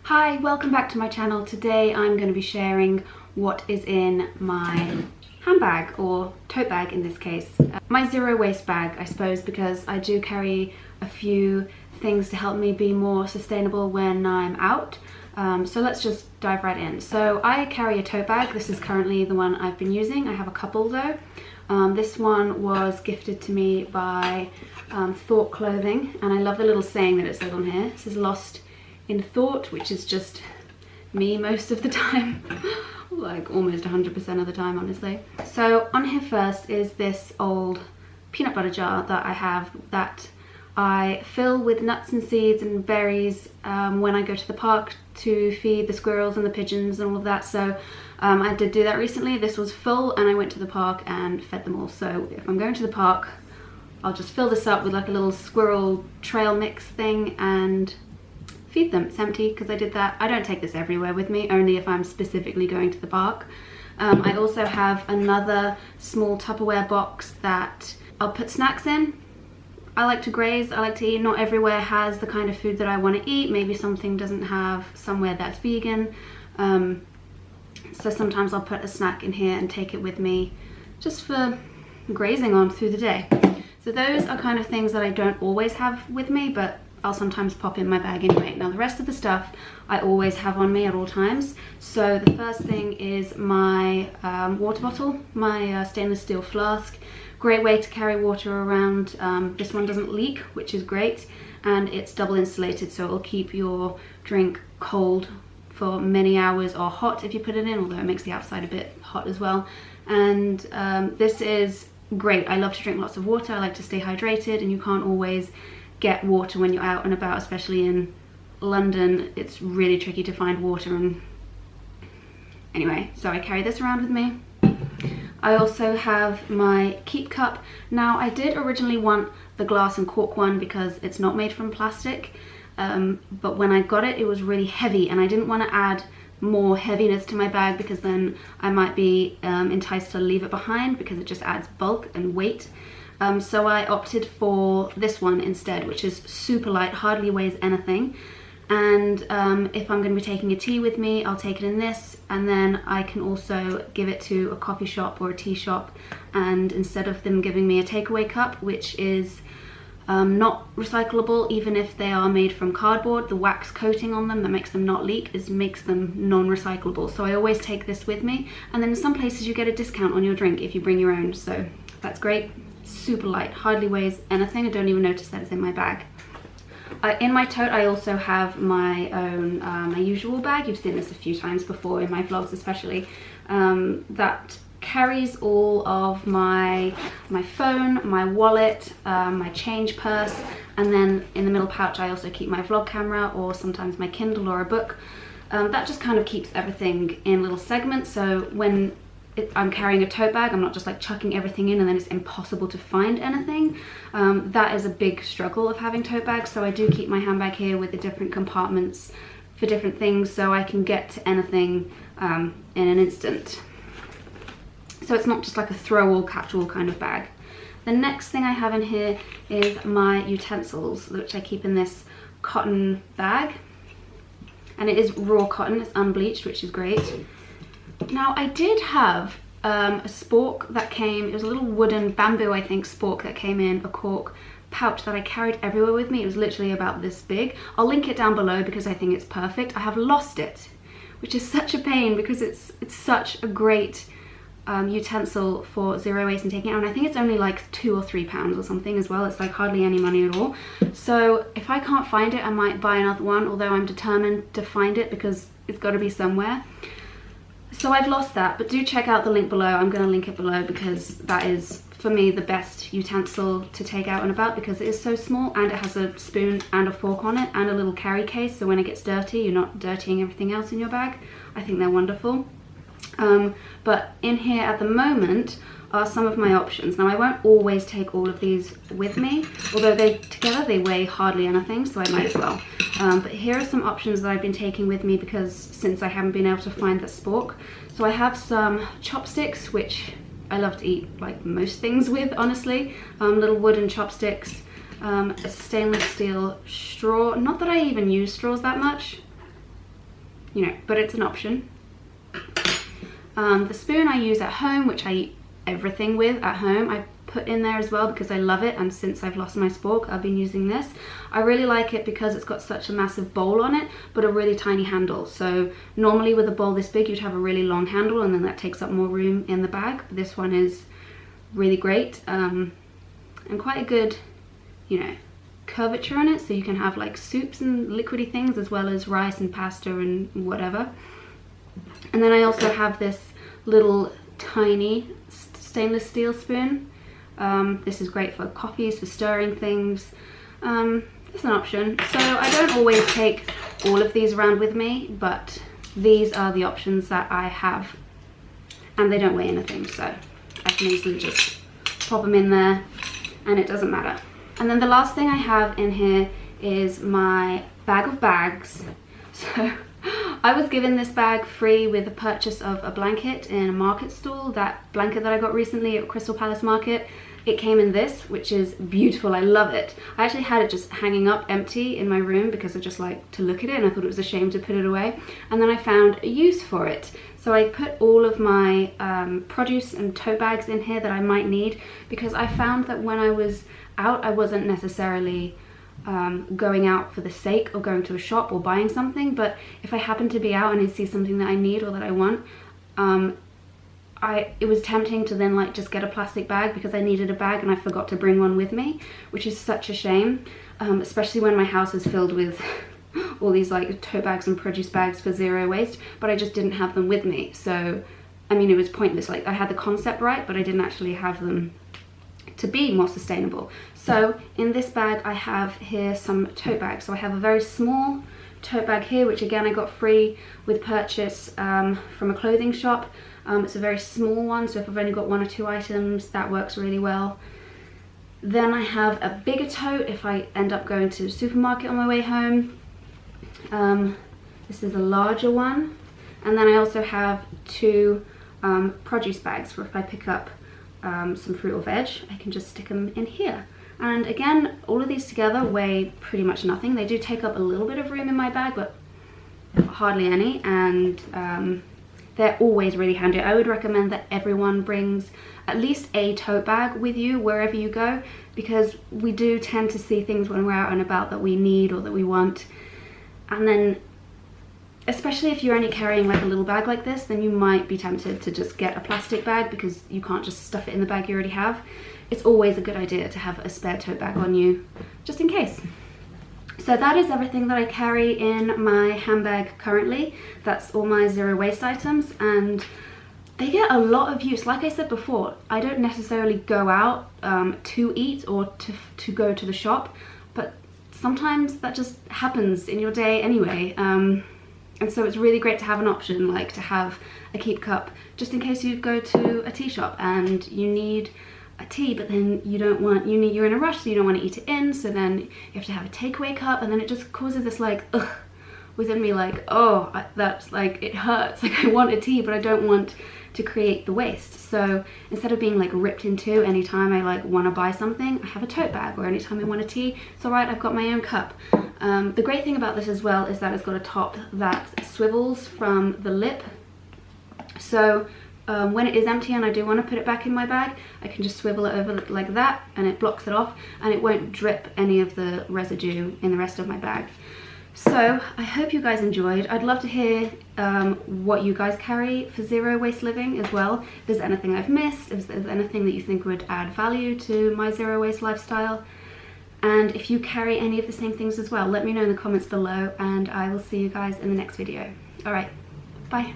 Hi, welcome back to my channel. Today I'm going to be sharing what is in my handbag, or tote bag in this case. My zero waste bag, I suppose, because I do carry a few things to help me be more sustainable when I'm out. So let's just dive right in. So I carry a tote bag. This is currently the one I've been using. I have a couple though. This one was gifted to me by Thought Clothing, and I love the little saying that it says on here. It says "lost in thought," which is just me most of the time. Like almost 100% of the time, honestly. So on here first is this old peanut butter jar that I have that I fill with nuts and seeds and berries when I go to the park to feed the squirrels and the pigeons and all of that. So I did do that recently. This was full and I went to the park and fed them all. So if I'm going to the park, I'll just fill this up with like a little squirrel trail mix thing and feed them. It's empty because I did that. I don't take this everywhere with me, only if I'm specifically going to the park. I also have another small Tupperware box that I'll put snacks in. I like to graze, I like to eat. Not everywhere has the kind of food that I want to eat. Maybe something doesn't have somewhere that's vegan. So sometimes I'll put a snack in here and take it with me just for grazing on through the day. So those are kind of things that I don't always have with me, but I'll sometimes pop in my bag anyway. Now the rest of the stuff I always have on me at all times. So the first thing is my water bottle, my stainless steel flask. Great way to carry water around. This one doesn't leak, which is great, and it's double insulated, so it'll keep your drink cold for many hours, or hot if you put it in, although it makes the outside a bit hot as well. And this is great. I love to drink lots of water. I like to stay hydrated, and you can't always get water when you're out and about, especially in London. It's really tricky to find water. And anyway, so I carry this around with me. I also have my keep cup. Now I did originally want the glass and cork one because it's not made from plastic, but when I got it, it was really heavy and I didn't want to add more heaviness to my bag because then I might be enticed to leave it behind because it just adds bulk and weight. So I opted for this one instead, which is super light, hardly weighs anything. And if I'm going to be taking a tea with me, I'll take it in this, and then I can also give it to a coffee shop or a tea shop, and instead of them giving me a takeaway cup, which is not recyclable, even if they are made from cardboard, the wax coating on them that makes them not leak makes them non-recyclable. So I always take this with me, and then in some places you get a discount on your drink if you bring your own, so that's great. Super light, hardly weighs anything. I don't even notice that it's in my bag. In my tote I also have my own, my usual bag. You've seen this a few times before in my vlogs especially, that carries all of my phone, my wallet, my change purse, and then in the middle pouch I also keep my vlog camera or sometimes my Kindle or a book. That just kind of keeps everything in little segments, so when I'm carrying a tote bag, I'm not just like chucking everything in and then it's impossible to find anything. That is a big struggle of having tote bags, so I do keep my handbag here with the different compartments for different things so I can get to anything in an instant. So it's not just like a throw all catch all kind of bag. The next thing I have in here is my utensils, which I keep in this cotton bag, and it is raw cotton, it's unbleached, which is great. Now I did have a spork that came, it was a little wooden bamboo I think spork that came in a cork pouch that I carried everywhere with me. It was literally about this big. I'll link it down below because I think it's perfect. I have lost it, which is such a pain because it's such a great utensil for zero waste and taking it out, and I think it's only like 2 or 3 pounds or something as well. It's like hardly any money at all. So if I can't find it, I might buy another one, although I'm determined to find it because it's got to be somewhere. So I've lost that, but do check out the link below. I'm going to link it below because that is, for me, the best utensil to take out and about because it is so small and it has a spoon and a fork on it and a little carry case, so when it gets dirty, you're not dirtying everything else in your bag. I think they're wonderful. But in here at the moment are some of my options. Now I won't always take all of these with me, although together they weigh hardly anything, so I might as well. But here are some options that I've been taking with me because since I haven't been able to find the spork. So I have some chopsticks, which I love to eat like most things with, honestly. Little wooden chopsticks, a stainless steel straw. Not that I even use straws that much. you know, but it's an option. The spoon I use at home, which I eat everything with at home, I put in there as well because I love it, and since I've lost my spork I've been using this. I really like it because it's got such a massive bowl on it but a really tiny handle. So normally with a bowl this big you'd have a really long handle and then that takes up more room in the bag, but this one is really great, and quite a good, you know, curvature on it, so you can have like soups and liquidy things as well as rice and pasta and whatever. And then I also have this little tiny stainless steel spoon. This is great for coffees, for stirring things. It's an option. So I don't always take all of these around with me, but these are the options that I have, and they don't weigh anything, so I can easily just pop them in there and it doesn't matter. And then the last thing I have in here is my bag of bags. So I was given this bag free with the purchase of a blanket in a market stall, that blanket that I got recently at Crystal Palace Market. It came in this, which is beautiful. I love it. I actually had it just hanging up empty in my room because I just like to look at it and I thought it was a shame to put it away. And then I found a use for it. So I put all of my produce and tote bags in here that I might need, because I found that when I was out I wasn't necessarily going out for the sake of going to a shop or buying something, but if I happen to be out and I see something that I need or that I want, it was tempting to then like just get a plastic bag because I needed a bag and I forgot to bring one with me, which is such a shame, especially when my house is filled with all these like tote bags and produce bags for zero waste, but I just didn't have them with me. So I mean, it was pointless. Like I had the concept right, but I didn't actually have them to be more sustainable. So in this bag I have here some tote bags. So I have a very small tote bag here, which again I got free with purchase from a clothing shop. It's a very small one, so if I've only got 1 or 2 items, that works really well. Then I have a bigger tote if I end up going to the supermarket on my way home. This is a larger one. And then I also have 2 produce bags for if I pick up some fruit or veg, I can just stick them in here. And again, all of these together weigh pretty much nothing. They do take up a little bit of room in my bag, but hardly any, and they're always really handy. I would recommend that everyone brings at least a tote bag with you wherever you go, because we do tend to see things when we're out and about that we need or that we want, and then especially if you're only carrying like a little bag like this, then you might be tempted to just get a plastic bag because you can't just stuff it in the bag you already have. It's always a good idea to have a spare tote bag on you, just in case. So that is everything that I carry in my handbag currently. That's all my zero waste items, and they get a lot of use. Like I said before, I don't necessarily go out to eat or to go to the shop, but sometimes that just happens in your day anyway. And so it's really great to have an option, like to have a keep cup, just in case you go to a tea shop and you need a tea, but then you're in a rush, so you don't want to eat it in, so then you have to have a takeaway cup, and then it just causes this like, ugh, within me, like, oh, that's like, it hurts, like I want a tea, but I don't want to create the waste. So instead of being like ripped in two anytime I like want to buy something, I have a tote bag, or anytime I want a tea, it's alright, I've got my own cup. The great thing about this as well is that it's got a top that swivels from the lip, so when it is empty and I do want to put it back in my bag, I can just swivel it over like that and it blocks it off, and it won't drip any of the residue in the rest of my bag. So I hope you guys enjoyed. I'd love to hear what you guys carry for zero waste living as well. If there's anything I've missed, if there's anything that you think would add value to my zero waste lifestyle, and if you carry any of the same things as well, let me know in the comments below, and I will see you guys in the next video. Alright, bye.